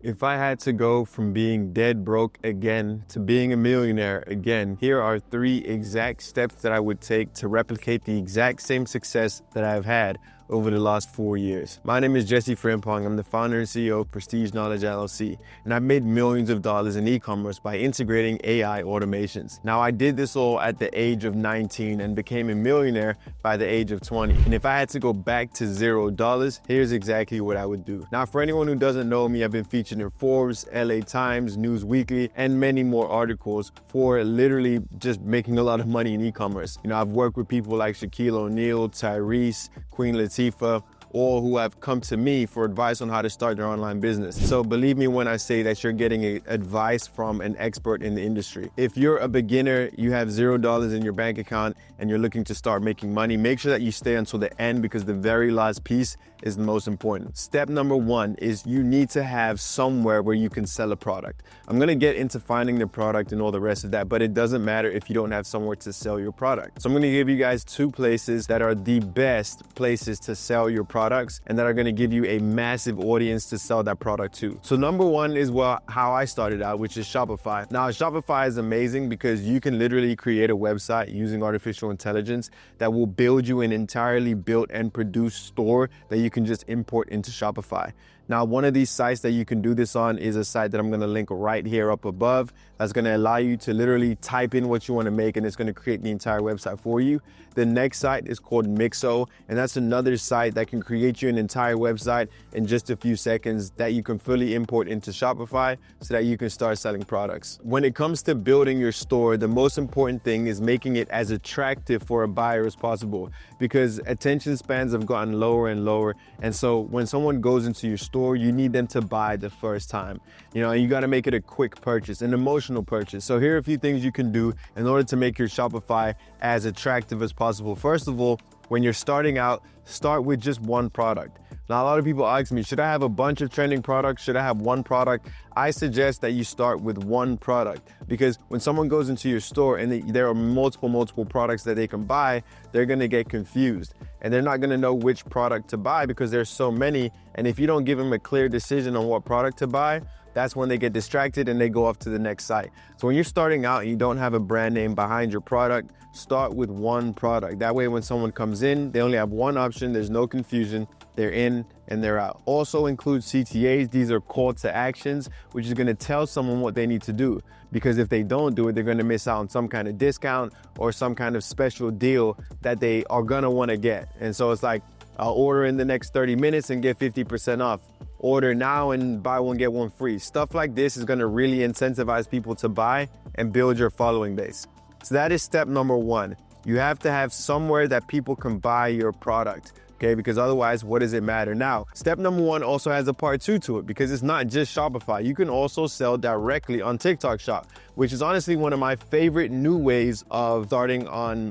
If I had to go from being dead broke again to being a millionaire again, here are 3 exact steps that I would take to replicate the exact same success that I've had over the last 4 years. My name is Jesse Frimpong. I'm the founder and CEO of Prestige Knowledge LLC, and I've made millions of dollars in e-commerce by integrating AI automations. Now, I did this all at the age of 19 and became a millionaire by the age of 20. And if I had to go back to $0, here's exactly what I would do. Now, for anyone who doesn't know me, I've been featured in Forbes, LA Times, Newsweekly, and many more articles for literally just making a lot of money in e-commerce. You know, I've worked with people like Shaquille O'Neal, Tyrese, Queen Latifah, all who have come to me for advice on how to start their online business. So believe me when I say that you're getting advice from an expert in the industry. If you're a beginner, you have $0 in your bank account and you're looking to start making money, make sure that you stay until the end because the very last piece is the most important. Step number 1 is you need to have somewhere where you can sell a product. I'm gonna get into finding the product and all the rest of that, but it doesn't matter if you don't have somewhere to sell your product. So I'm gonna give you guys 2 places that are the best places to sell your products and that are gonna give you a massive audience to sell that product to. So number 1 is how I started out, which is Shopify. Now, Shopify is amazing because you can literally create a website using artificial intelligence that will build you an entirely built and produced store that you can just import into Shopify. Now, one of these sites that you can do this on is a site that I'm gonna link right here up above. That's gonna allow you to literally type in what you wanna make and it's gonna create the entire website for you. The next site is called Mixo, and that's another site that can create you an entire website in just a few seconds that you can fully import into Shopify so that you can start selling products. When it comes to building your store, the most important thing is making it as attractive for a buyer as possible because attention spans have gotten lower and lower. And so when someone goes into your store, you need them to buy the first time. You know, you gotta make it a quick purchase, an emotional purchase. So here are a few things you can do in order to make your Shopify as attractive as possible. First of all, when you're starting out, start with just one product. Now, a lot of people ask me, should I have a bunch of trending products? Should I have one product? I suggest that you start with one product because when someone goes into your store and there are multiple products that they can buy, they're gonna get confused and they're not gonna know which product to buy because there's so many. And if you don't give them a clear decision on what product to buy, that's when they get distracted and they go off to the next site. So when you're starting out and you don't have a brand name behind your product, start with one product. That way, when someone comes in, they only have one option. There's no confusion. They're in and they're out. Also include CTAs. These are call to actions, which is gonna tell someone what they need to do. Because if they don't do it, they're gonna miss out on some kind of discount or some kind of special deal that they are gonna wanna get. And so it's like, I'll order in the next 30 minutes and get 50% off. Order now and buy one, get one free. Stuff like this is gonna really incentivize people to buy and build your following base. So that is step number 1. You have to have somewhere that people can buy your product. Okay, because otherwise, what does it matter? Now, step number 1 also has a part 2 to it because it's not just Shopify. You can also sell directly on Tik Tok Shop, which is honestly one of my favorite new ways of starting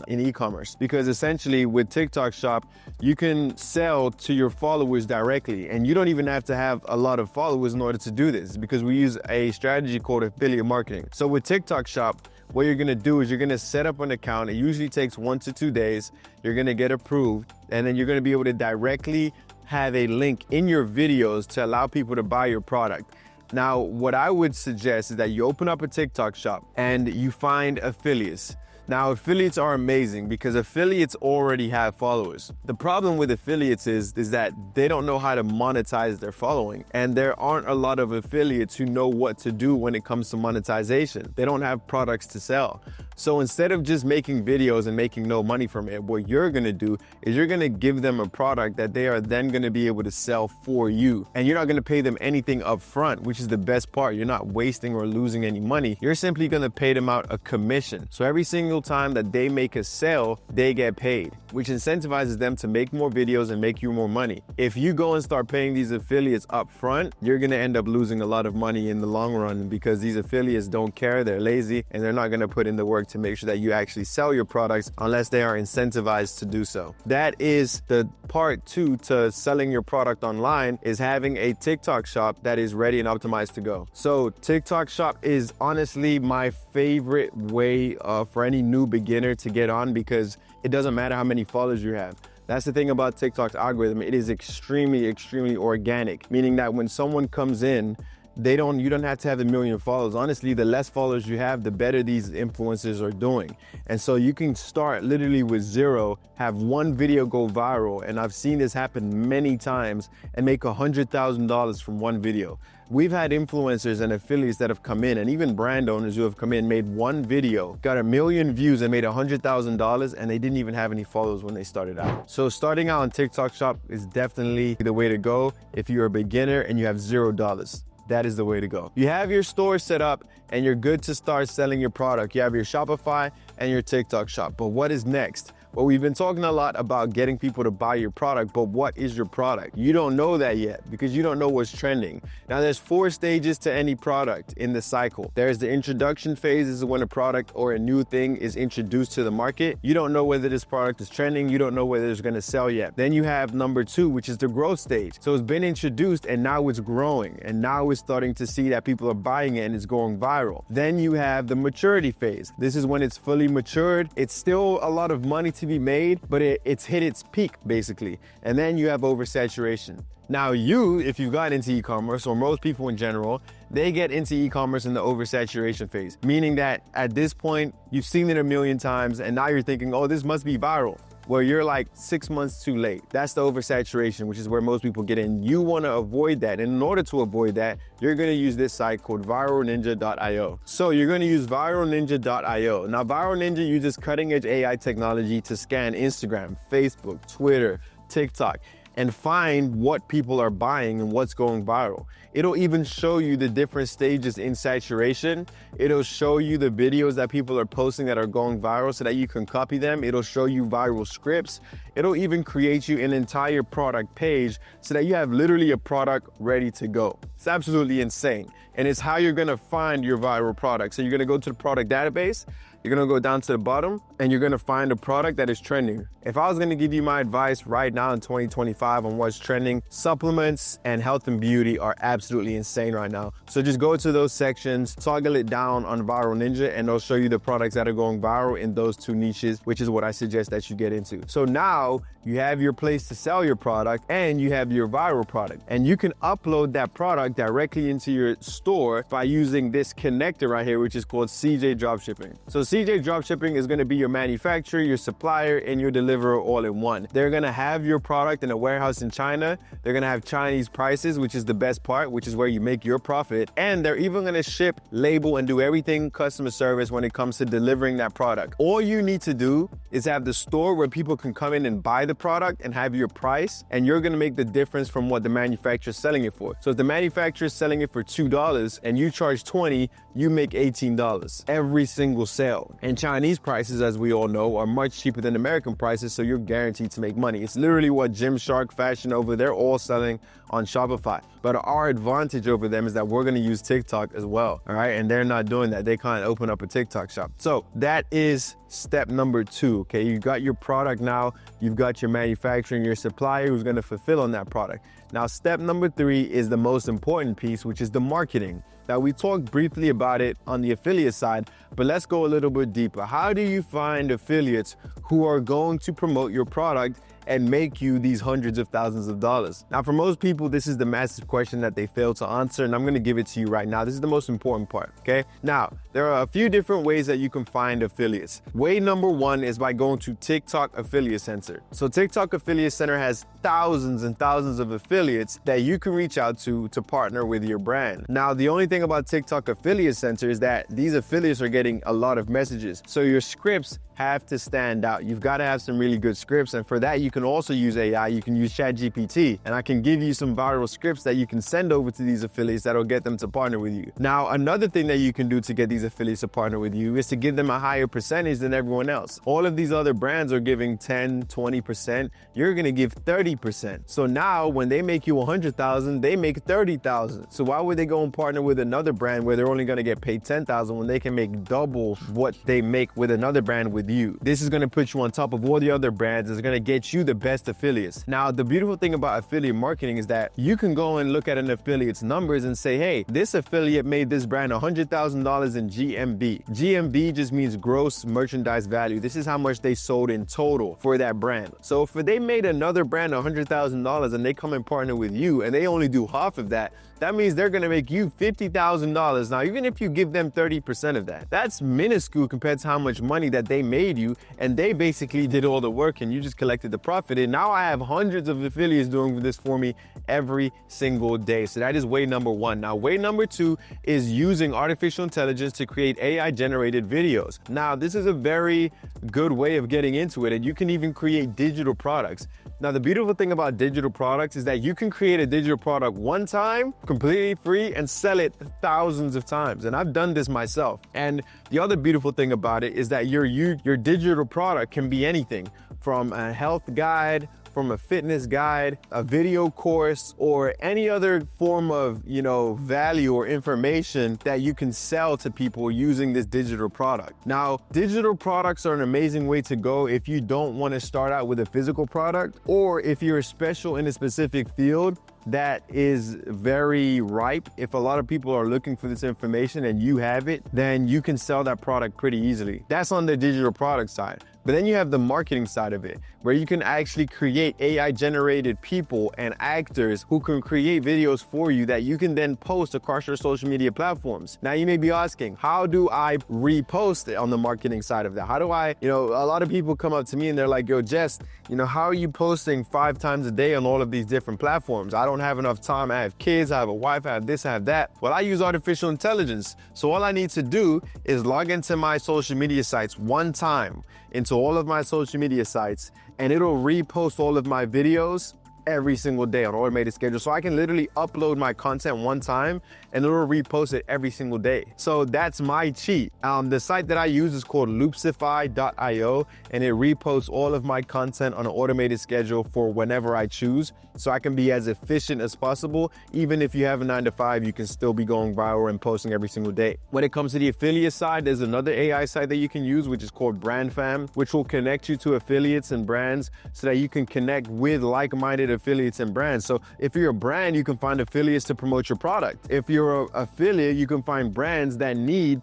in e-commerce. Because essentially with Tik Tok Shop, you can sell to your followers directly and you don't even have to have a lot of followers in order to do this because we use a strategy called affiliate marketing. So with Tik Tok Shop, what you're gonna do is you're gonna set up an account. It usually takes 1 to 2 days. You're gonna get approved, and then you're gonna be able to directly have a link in your videos to allow people to buy your product. Now, what I would suggest is that you open up a TikTok shop and you find affiliates. Now, affiliates are amazing because affiliates already have followers. The problem with affiliates is that they don't know how to monetize their following. And there aren't a lot of affiliates who know what to do when it comes to monetization. They don't have products to sell. So instead of just making videos and making no money from it, what you're gonna do is you're gonna give them a product that they are then gonna be able to sell for you. And you're not gonna pay them anything up front, which is the best part. You're not wasting or losing any money. You're simply gonna pay them out a commission. So every single time that they make a sale, they get paid, which incentivizes them to make more videos and make you more money. If you go and start paying these affiliates up front, you're gonna end up losing a lot of money in the long run because these affiliates don't care, they're lazy, and they're not gonna put in the work to make sure that you actually sell your products unless they are incentivized to do so. That is the part 2 to selling your product online, is having a TikTok shop that is ready and optimized to go. So TikTok shop is honestly my favorite way for any new beginner to get on because it doesn't matter how many followers you have. That's the thing about TikTok's algorithm. It is extremely organic, meaning that when someone comes in, you don't have to have 1 million followers. Honestly, the less followers you have, the better these influencers are doing. And so you can start literally with 0, have one video go viral, and I've seen this happen many times, and make $100,000 from one video. We've had influencers and affiliates that have come in, and even brand owners who have come in, made one video, got 1 million views and made $100,000, and they didn't even have any followers when they started out. So starting out on TikTok Shop is definitely the way to go if you're a beginner and you have $0. That is the way to go. You have your store set up and you're good to start selling your product. You have your Shopify and your TikTok Shop. But what is next? Well, we've been talking a lot about getting people to buy your product, but what is your product? You don't know that yet because you don't know what's trending. Now, there's 4 stages to any product in the cycle. There's the introduction phase. This is when a product or a new thing is introduced to the market. You don't know whether this product is trending. You don't know whether it's gonna sell yet. Then you have number 2, which is the growth stage. So it's been introduced and now it's growing, and now it's starting to see that people are buying it and it's going viral. Then you have the maturity phase. This is when it's fully matured. It's still a lot of money to be made, but it's hit its peak basically. And then you have oversaturation. Now if you've gotten into e-commerce, or most people in general, they get into e-commerce in the oversaturation phase, meaning that at this point, you've seen it 1 million times and now you're thinking, oh, this must be viral. Well, you're like 6 months too late. That's the oversaturation, which is where most people get in. You want to avoid that. And in order to avoid that, you're going to use this site called viralninja.io. So you're going to use viralninja.io. Now, Viral Ninja uses cutting-edge AI technology to scan Instagram, Facebook, Twitter, TikTok, and find what people are buying and what's going viral. It'll even show you the different stages in saturation. It'll show you the videos that people are posting that are going viral so that you can copy them. It'll show you viral scripts. It'll even create you an entire product page so that you have literally a product ready to go. It's absolutely insane. And it's how you're gonna find your viral product. So you're gonna go to the product database, you're gonna go down to the bottom, and you're gonna find a product that is trending. If I was gonna give you my advice right now in 2025 on what's trending, supplements and health and beauty are absolutely insane right now. So just go to those sections, toggle it down on Viral Ninja, and they'll show you the products that are going viral in those 2 niches, which is what I suggest that you get into. So now you have your place to sell your product and you have your viral product. And you can upload that product directly into your store by using this connector right here, which is called CJ Dropshipping. So CJ Dropshipping is gonna be your manufacturer, your supplier, and your deliverer all in one. They're gonna have your product in a warehouse in China. They're gonna have Chinese prices, which is the best part, which is where you make your profit. And they're even gonna ship, label, and do everything customer service when it comes to delivering that product. All you need to do is have the store where people can come in and buy the product and have your price, and you're gonna make the difference from what the manufacturer is selling it for. So if the manufacturer is selling it for $2 and you charge $20, you make $18 every single sale. And Chinese prices, as we all know, are much cheaper than American prices, so you're guaranteed to make money. It's literally what Gymshark, Fashion Over, they're all selling on Shopify. But our advantage over them is that we're gonna use TikTok as well, all right? And they're not doing that. They can't open up a TikTok shop. So that is step number 2, okay? You got your product now, you've got your manufacturer and your supplier who's gonna fulfill on that product. Now, step number 3 is the most important piece, which is the marketing. Now, we talked briefly about it on the affiliate side, but let's go a little bit deeper. How do you find affiliates who are going to promote your product and make you these hundreds of thousands of dollars? Now, for most people, this is the massive question that they fail to answer, and I'm gonna give it to you right now. This is the most important part, okay? Now, there are a few different ways that you can find affiliates. Way number 1 is by going to TikTok Affiliate Center. So TikTok Affiliate Center has thousands and thousands of affiliates that you can reach out to partner with your brand. Now, the only thing about TikTok Affiliate Center is that these affiliates are getting a lot of messages. So your scripts have to stand out. You've got to have some really good scripts. And for that, you can also use AI. You can use ChatGPT, and I can give you some viral scripts that you can send over to these affiliates that'll get them to partner with you. Now, another thing that you can do to get these affiliates to partner with you is to give them a higher percentage than everyone else. All of these other brands are giving 10, 20%. You're going to give 30%. So now when they make you 100,000, they make 30,000. So why would they go and partner with another brand where they're only going to get paid 10,000 when they can make double what they make with another brand with you? This is going to put you on top of all the other brands. It's going to get you the best affiliates. Now, the beautiful thing about affiliate marketing is that you can go and look at an affiliate's numbers and say, hey, this affiliate made this brand $100,000 in GMV. GMV just means gross merchandise value. This is how much they sold in total for that brand. So if they made another brand $100,000 and they come and partner with you and they only do half of that, that means they're gonna make you $50,000. Now, even if you give them 30% of that, that's minuscule compared to how much money that they made you, and they basically did all the work and you just collected the profit. And now I have hundreds of affiliates doing this for me every single day. So that is way number one. Now, way number two is using artificial intelligence to create AI generated videos. Now, this is a very good way of getting into it, and you can even create digital products. Now, the beautiful thing about digital products is that you can create a digital product one time, completely free, and sell it thousands of times. And I've done this myself. And the other beautiful thing about it is that your digital product can be anything from a health guide, from a fitness guide, a video course, or any other form of, value or information that you can sell to people using this digital product. Now, digital products are an amazing way to go if you don't want to start out with a physical product, or if you're special in a specific field that is very ripe. If a lot of people are looking for this information and you have it, then you can sell that product pretty easily. That's on the digital product side. But then you have the marketing side of it, where you can actually create AI generated people and actors who can create videos for you that you can then post across your social media platforms. Now, you may be asking, how do I repost it on the marketing side of that? How do I, a lot of people come up to me and they're like, yo, Jess, how are you posting 5 times a day on all of these different platforms? I don't have enough time. I have kids, I have a wife, I have this, I have that. Well, I use artificial intelligence. So all I need to do is log into my social media sites one time, into all of my social media sites, and it'll repost all of my videos every single day on automated schedule. So I can literally upload my content one time and it'll repost it every single day. So that's my cheat. The site that I use is called loopsify.io, and it reposts all of my content on an automated schedule for whenever I choose. So I can be as efficient as possible. Even if you have a 9-to-5, you can still be going viral and posting every single day. When it comes to the affiliate side, there's another AI site that you can use, which is called BrandFam, which will connect you to affiliates and brands so that you can connect with like-minded affiliates and brands. So if you're a brand, you can find affiliates to promote your product. If you're an affiliate, you can find brands that need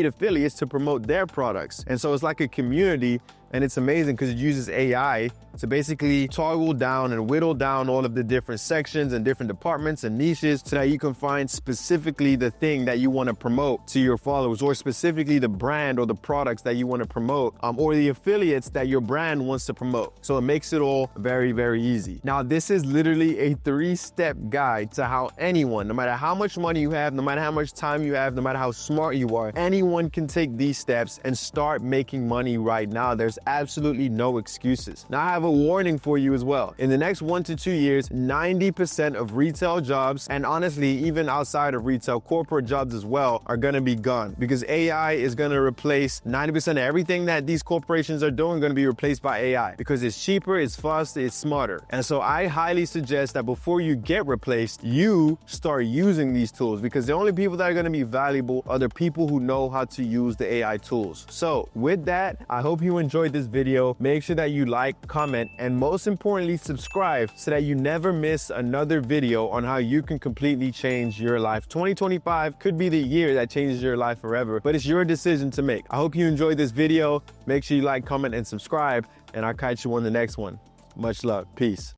affiliates to promote their products. And so it's like a community, and it's amazing because it uses AI to basically toggle down and whittle down all of the different sections and different departments and niches so that you can find specifically the thing that you want to promote to your followers, or specifically the brand or the products that you want to promote, or the affiliates that your brand wants to promote. So it makes it all very, very easy. Now, this is literally a 3-step guide to how anyone, no matter how much money you have, no matter how much time you have, no matter how smart you are, anyone can take these steps and start making money right now. There's absolutely no excuses. Now, I have a warning for you as well. In the next 1 to 2 years, 90% of retail jobs, and honestly, even outside of retail, corporate jobs as well, are gonna be gone, because AI is gonna replace 90% of everything that these corporations are doing, gonna be replaced by AI, because it's cheaper, it's faster, it's smarter. And so I highly suggest that before you get replaced, you start using these tools, because the only people that are gonna be valuable are the people who know how to use the AI tools. So with that, I hope you enjoyed this video. Make sure that you like, comment, and most importantly, subscribe so that you never miss another video on how you can completely change your life. 2025 could be the year that changes your life forever, but it's your decision to make. I hope you enjoyed this video. Make sure you like, comment, and subscribe, and I'll catch you on the next one. Much love. Peace.